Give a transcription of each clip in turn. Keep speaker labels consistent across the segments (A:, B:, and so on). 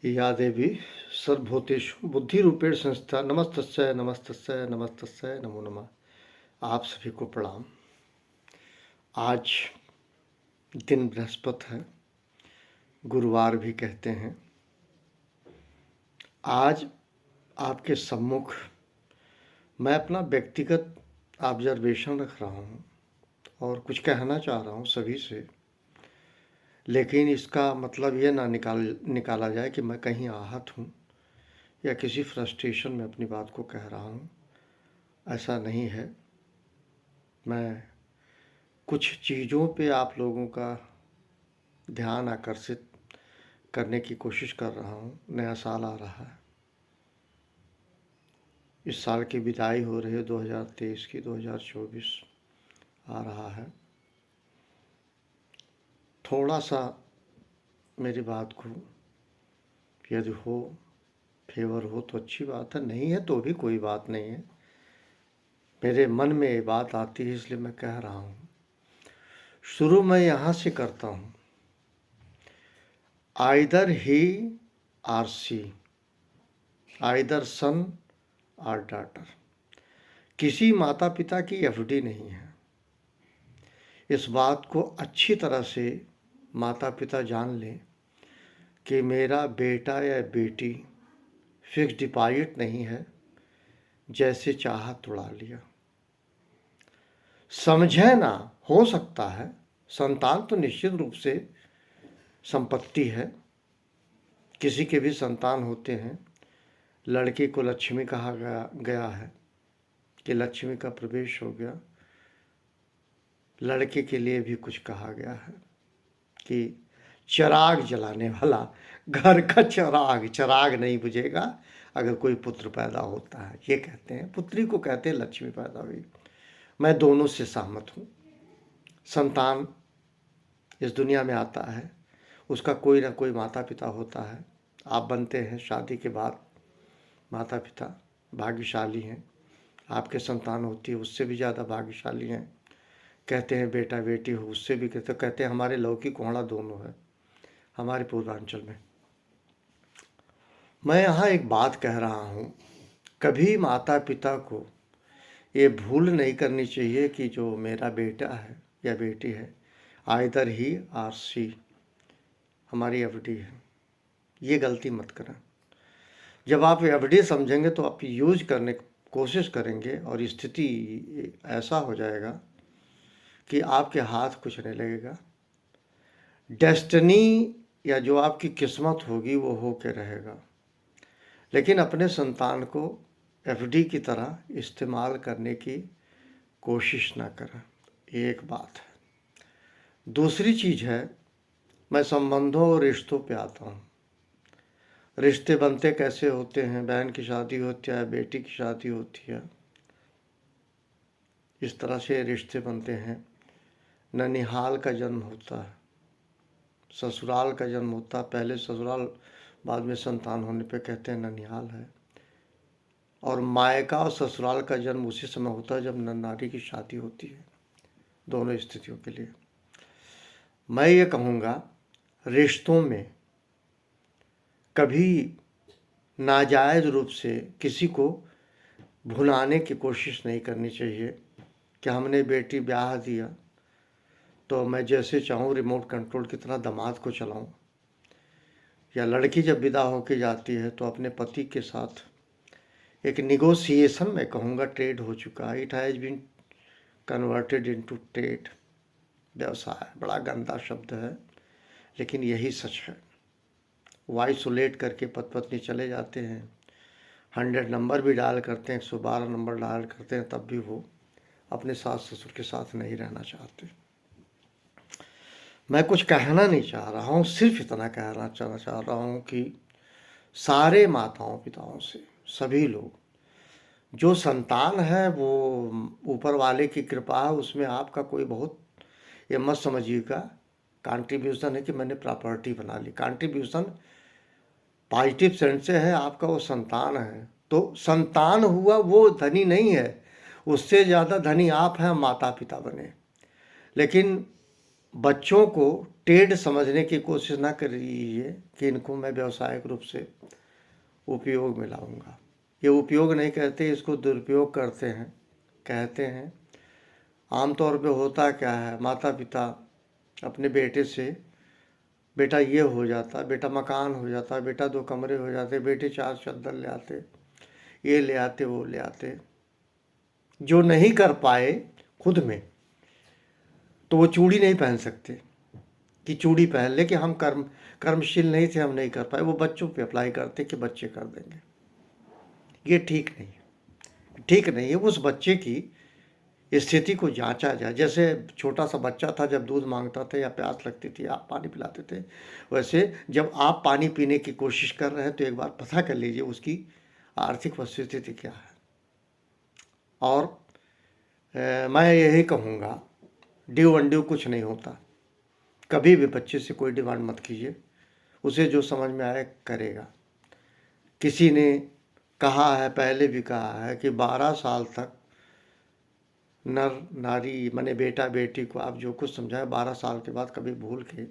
A: या देवी सर्वभूतेषु बुद्धिरूपेण संस्थिता नमस्तस्यै नमस्तस्यै नमस्तस्यै नमो नमः। आप सभी को प्रणाम। आज दिन बृहस्पति है, गुरुवार भी कहते हैं। आज आपके सम्मुख मैं अपना व्यक्तिगत ऑब्जर्वेशन रख रहा हूँ और कुछ कहना चाह रहा हूँ सभी से, लेकिन इसका मतलब ये ना निकाला जाए कि मैं कहीं आहत हूँ या किसी फ्रस्ट्रेशन में अपनी बात को कह रहा हूँ। ऐसा नहीं है। मैं कुछ चीज़ों पे आप लोगों का ध्यान आकर्षित करने की कोशिश कर रहा हूँ। नया साल आ रहा है, इस साल की विदाई हो रही है 2023 की, 2024 आ रहा है। थोड़ा सा मेरी बात को यदि हो फेवर हो तो अच्छी बात है, नहीं है तो भी कोई बात नहीं है। मेरे मन में ये बात आती है इसलिए मैं कह रहा हूँ। शुरू मैं यहाँ से करता हूँ। Either he or she, either son और डॉटर। किसी माता पिता की एफडी नहीं है। इस बात को अच्छी तरह से माता पिता जान लें कि मेरा बेटा या बेटी फिक्स डिपॉजिट नहीं है, जैसे चाहा तुड़ा लिया। समझे ना, हो सकता है संतान तो निश्चित रूप से संपत्ति है, किसी के भी संतान होते हैं। लड़की को लक्ष्मी कहा गया है कि लक्ष्मी का प्रवेश हो गया। लड़के के लिए भी कुछ कहा गया है कि चिराग जलाने वाला, घर का चिराग नहीं बुझेगा अगर कोई पुत्र पैदा होता है। ये कहते हैं, पुत्री को कहते हैं लक्ष्मी पैदा हुई। मैं दोनों से सहमत हूँ। संतान इस दुनिया में आता है, उसका कोई ना कोई माता पिता होता है। आप बनते हैं शादी के बाद, माता पिता भाग्यशाली हैं। आपके संतान होती है, उससे भी ज़्यादा भाग्यशाली हैं। कहते हैं बेटा बेटी हो, उससे भी कहते हैं हमारे लौकी कोहड़ा दोनों है हमारे पूर्वांचल में। मैं यहाँ एक बात कह रहा हूँ, कभी माता पिता को ये भूल नहीं करनी चाहिए कि जो मेरा बेटा है या बेटी है, आइदर ही आर सी, हमारी एफडी है। ये गलती मत करें। जब आप एफडी समझेंगे तो आप यूज करने की कोशिश करेंगे और स्थिति ऐसा हो जाएगा कि आपके हाथ कुछ नहीं लगेगा। डेस्टिनी या जो आपकी किस्मत होगी वो हो के रहेगा। लेकिन अपने संतान को एफडी की तरह इस्तेमाल करने की कोशिश ना करें। एक बात है। दूसरी चीज़ है, मैं संबंधों और रिश्तों पे आता हूँ। रिश्ते बनते कैसे होते हैं? बहन की शादी होती है, बेटी की शादी होती है, इस तरह से रिश्ते बनते हैं। ननिहाल का जन्म होता है, ससुराल का जन्म होता है। पहले ससुराल, बाद में संतान होने पे कहते हैं ननिहाल है। और मायका और ससुराल का जन्म उसी समय होता है जब नारी की शादी होती है। दोनों स्थितियों के लिए मैं ये कहूँगा, रिश्तों में कभी नाजायज़ रूप से किसी को भुलाने की कोशिश नहीं करनी चाहिए कि हमने बेटी ब्याह दिया तो मैं जैसे चाहूँ रिमोट कंट्रोल की तरह दामाद को चलाऊँ। या लड़की जब विदा होके जाती है तो अपने पति के साथ एक निगोशिएशन, मैं कहूँगा ट्रेड हो चुका है। It has been converted into trade, व्यवसाय। बड़ा गंदा शब्द है लेकिन यही सच है। वो आइसोलेट करके पति पत्नी चले जाते हैं, 100 नंबर भी डायल करते हैं, 112 नंबर डायल करते हैं, तब भी वो अपने सास ससुर के साथ नहीं रहना चाहते। मैं कुछ कहना नहीं चाह रहा हूँ, सिर्फ इतना कहना चाह रहा हूँ कि सारे माताओं पिताओं से, सभी लोग, जो संतान है वो ऊपर वाले की कृपा है, उसमें आपका कोई बहुत ये मत समझिएगा कंट्रीब्यूशन है कि मैंने प्रॉपर्टी बना ली। कंट्रीब्यूशन पॉजिटिव सेंस से है, आपका वो संतान है। तो संतान हुआ वो धनी नहीं है, उससे ज़्यादा धनी आप हैं, माता पिता बने। लेकिन बच्चों को टेढ़ समझने की कोशिश ना करिए कि इनको मैं व्यावसायिक रूप से उपयोग में लाऊंगा। ये उपयोग नहीं कहते, इसको दुरुपयोग करते हैं, कहते हैं। आमतौर पे होता क्या है, माता पिता अपने बेटे से, बेटा ये हो जाता, बेटा मकान हो जाता, बेटा 2 कमरे हो जाते, बेटे 4 चद्दर ले आते, ये ले आते, वो ले आते। जो नहीं कर पाए खुद में, तो वो चूड़ी नहीं पहन सकते कि चूड़ी पहन ले, कि हम कर्मशील नहीं थे, हम नहीं कर पाए। वो बच्चों पे अप्लाई करते कि बच्चे कर देंगे। ये ठीक नहीं है, ठीक नहीं है। उस बच्चे की स्थिति को जांचा जाए। जैसे छोटा सा बच्चा था, जब दूध मांगता था या प्यास लगती थी, आप पानी पिलाते थे, वैसे जब आप पानी पीने की कोशिश कर रहे हैं तो एक बार पता कर लीजिए उसकी आर्थिक परिस्थिति क्या है। और मैं यही कहूँगा, ड्यू अनड्यू कुछ नहीं होता। कभी भी बच्चे से कोई डिमांड मत कीजिए, उसे जो समझ में आए करेगा। किसी ने कहा है, पहले भी कहा है कि 12 साल तक नर नारी माने बेटा बेटी को आप जो कुछ समझाए, 12 साल के बाद कभी भूल के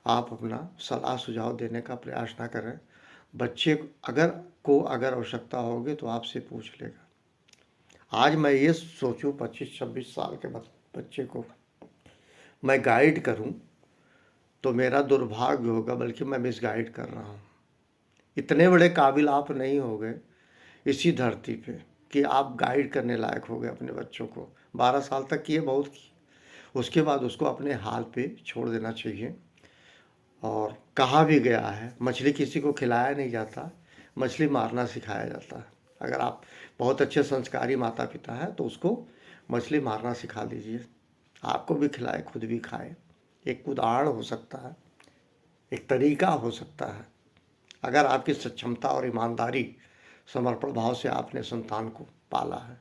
A: आप अपना सलाह सुझाव देने का प्रयास ना करें। बच्चे अगर आवश्यकता होगी तो आपसे पूछ लेगा। आज मैं ये सोचूं 25-26 साल के बच्चे को मैं गाइड करूं तो मेरा दुर्भाग्य होगा, बल्कि मैं मिसगाइड कर रहा हूं। इतने बड़े काबिल आप नहीं हो गए इसी धरती पे कि आप गाइड करने लायक हो गए अपने बच्चों को। 12 साल तक किए, बहुत की, उसके बाद उसको अपने हाल पे छोड़ देना चाहिए। और कहा भी गया है, मछली किसी को खिलाया नहीं जाता, मछली मारना सिखाया जाता है। अगर आप बहुत अच्छे संस्कारी माता पिता हैं तो उसको मछली मारना सिखा दीजिए, आपको भी खिलाए, खुद भी खाए। एक उदाहरण हो सकता है, एक तरीका हो सकता है। अगर आपकी सक्षमता और ईमानदारी, समर्पण भाव से आपने संतान को पाला है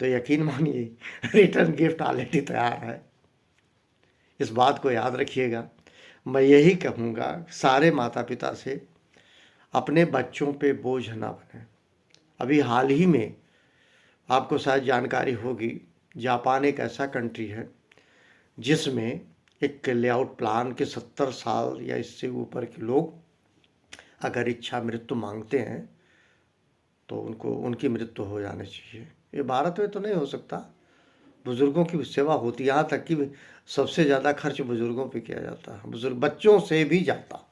A: तो यकीन मानिए रिटर्न गिफ्ट ऑलरेडी तैयार है। इस बात को याद रखिएगा। मैं यही कहूँगा सारे माता पिता से, अपने बच्चों पे बोझ ना बने। अभी हाल ही में आपको शायद जानकारी होगी, जापान एक ऐसा कंट्री है जिसमें एक लेआउट प्लान के 70 साल या इससे ऊपर के लोग अगर इच्छा मृत्यु मांगते हैं तो उनकी मृत्यु हो जानी चाहिए। ये भारत में तो नहीं हो सकता, बुज़ुर्गों की सेवा होती है। यहाँ तक कि सबसे ज़्यादा खर्च बुज़ुर्गों पे किया जाता है, बुज़ुर्ग बच्चों से भी जाता।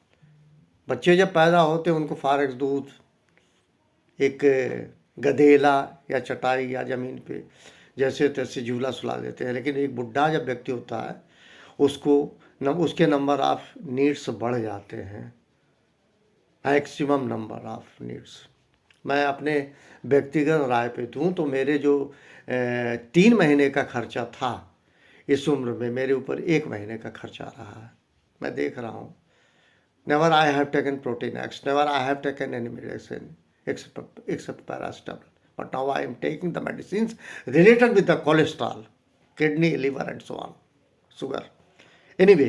A: बच्चे जब पैदा होते हैं उनको फारक्स दूध, एक गधेला या चटाई या ज़मीन पे जैसे तैसे झूला सुला देते हैं। लेकिन एक बुढ़ा जब व्यक्ति होता है उसके नंबर ऑफ नीड्स बढ़ जाते हैं, मैक्सिमम नंबर ऑफ नीड्स। मैं अपने व्यक्तिगत राय पे दूँ तो मेरे जो 3 महीने का खर्चा था इस उम्र में, मेरे ऊपर 1 महीने का खर्चा रहा है। मैं देख रहा हूँ। Never I have taken protein x, never I have taken any medicine except paracetamol, but now I am taking the medicines related with the cholesterol, kidney, liver and so on, sugar. Anyway,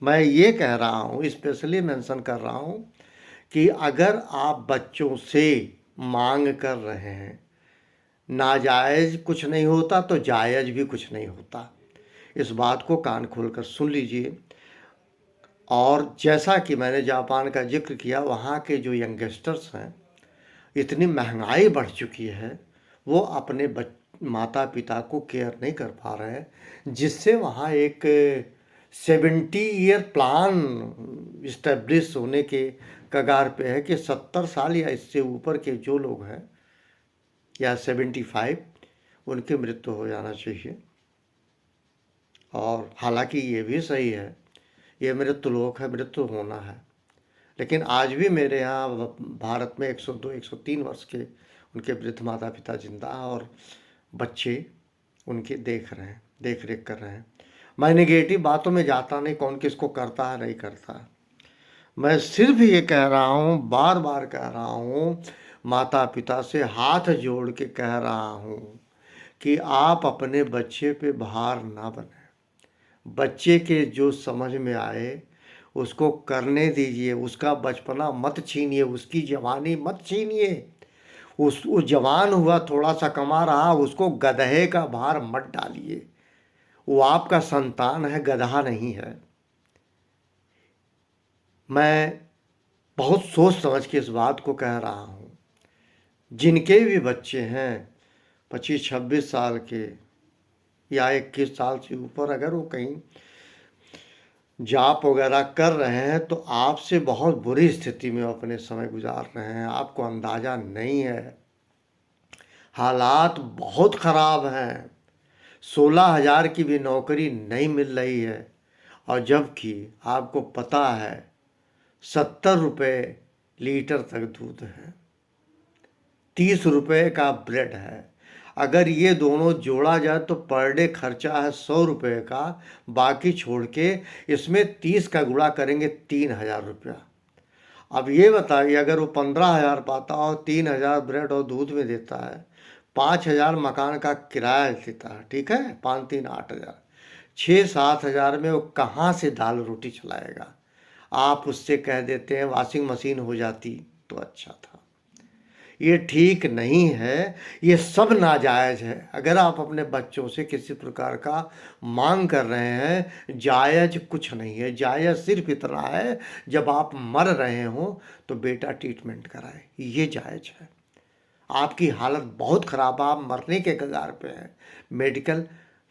A: मैं ये कह रहा हूँ, specially mention कर रहा हूँ कि अगर आप बच्चों से मांग कर रहे हैं, नाजायज़ कुछ नहीं होता तो जायज़ भी कुछ नहीं होता। इस बात को कान खोलकर सुन लीजिए। और जैसा कि मैंने जापान का जिक्र किया, वहाँ के जो यंगस्टर्स हैं, इतनी महंगाई बढ़ चुकी है, वो अपने माता पिता को केयर नहीं कर पा रहे हैं, जिससे वहाँ एक 70 ईयर प्लान इस्टेब्लिश होने के कगार पे है कि 70 साल या इससे ऊपर के जो लोग हैं या 75, उनकी मृत्यु हो जाना चाहिए। और हालांकि ये भी सही है, ये मृत्यु लोक है, मृत्यु होना है। लेकिन आज भी मेरे यहाँ भारत में 102-103 वर्ष के उनके वृद्ध माता पिता जिंदा हैं और बच्चे उनके देख रेख कर रहे हैं। मैं नेगेटिव बातों में जाता नहीं, कौन किसको करता है नहीं करता। मैं सिर्फ ये कह रहा हूँ, बार बार कह रहा हूँ, माता पिता से हाथ जोड़ के कह रहा हूँ कि आप अपने बच्चे पे भार ना बने। बच्चे के जो समझ में आए उसको करने दीजिए, उसका बचपना मत छीनिए, उसकी जवानी मत छीनिए। वो जवान हुआ, थोड़ा सा कमा रहा, उसको गधे का भार मत डालिए। वो आपका संतान है, गधा नहीं है। मैं बहुत सोच समझ के इस बात को कह रहा हूँ। जिनके भी बच्चे हैं 25-26 साल के या 21 साल से ऊपर, अगर वो कहीं जॉब वगैरह कर रहे हैं तो आपसे बहुत बुरी स्थिति में वो अपने समय गुजार रहे हैं, आपको अंदाज़ा नहीं है। हालात बहुत ख़राब हैं। 16,000 की भी नौकरी नहीं मिल रही है, और जबकि आपको पता है 70 रुपये लीटर तक दूध है, 30 रुपये का ब्रेड है। अगर ये दोनों जोड़ा जाए तो पर डे खर्चा है 100 रुपये का, बाकी छोड़ के इसमें 30 का गुणा करेंगे 3,000 रुपया। अब ये बताइए, अगर वो 15,000 पाता और 3,000 ब्रेड और दूध में देता है, 5,000 मकान का किराया देता है, ठीक है, 5 3 8,000, 6-7 हज़ार में वो कहाँ से दाल रोटी चलाएगा। आप उससे कह देते हैं वॉशिंग मशीन हो जाती तो अच्छा था। ये ठीक नहीं है, ये सब नाजायज़ है। अगर आप अपने बच्चों से किसी प्रकार का मांग कर रहे हैं, जायज़ कुछ नहीं है। जायज़ सिर्फ इतना है, जब आप मर रहे हों तो बेटा ट्रीटमेंट कराए, ये जायज़ है। आपकी हालत बहुत ख़राब है, आप मरने के कगार पे हैं, मेडिकल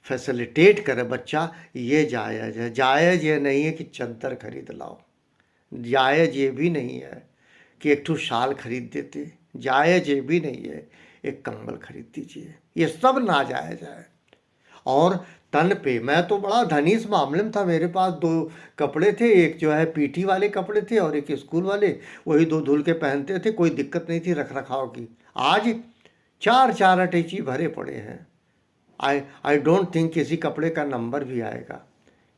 A: फैसिलिटेट करे बच्चा, ये जायज़ है। जायज़ ये नहीं है कि चद्दर खरीद लाओ, जायज़ ये भी नहीं है कि एक ठो शाल खरीद देते, जायज़ ये भी नहीं है एक कंबल खरीद दीजिए, ये सब नाजायज़ है। और तन पे, मैं तो बड़ा धनी इस मामले में था, मेरे पास 2 कपड़े थे, एक जो है पीटी वाले कपड़े थे और एक स्कूल वाले, वही 2 धुल के पहनते थे, कोई दिक्कत नहीं थी रख रखाव की। आज 4-4 अटैची भरे पड़े हैं। आई डोंट थिंक किसी कपड़े का नंबर भी आएगा।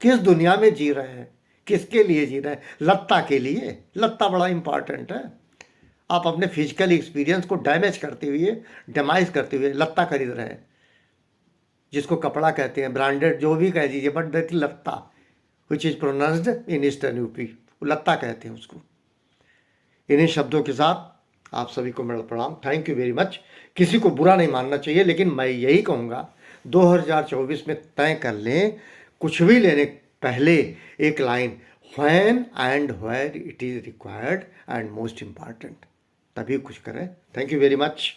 A: किस दुनिया में जी रहे हैं, किसके लिए जी रहे हैं? लत्ता के लिए। लत्ता बड़ा इंपॉर्टेंट है। आप अपने फिजिकल एक्सपीरियंस को डैमेज करते हुए, डेमाइज करते हुए लत्ता खरीद रहे हैं, जिसको कपड़ा कहते हैं, ब्रांडेड जो भी कह दीजिए, बट दैट लत्ता which is pronounced in eastern UP, लत्ता कहते हैं उसको। इन्हीं शब्दों के साथ आप सभी को मेरा प्रणाम। Thank you very much. किसी को बुरा नहीं मानना चाहिए, लेकिन मैं यही कहूँगा 2024 में तय कर लें, कुछ भी लेने पहले एक line, when and where it is required and most important, तभी कुछ करें। Thank you very much.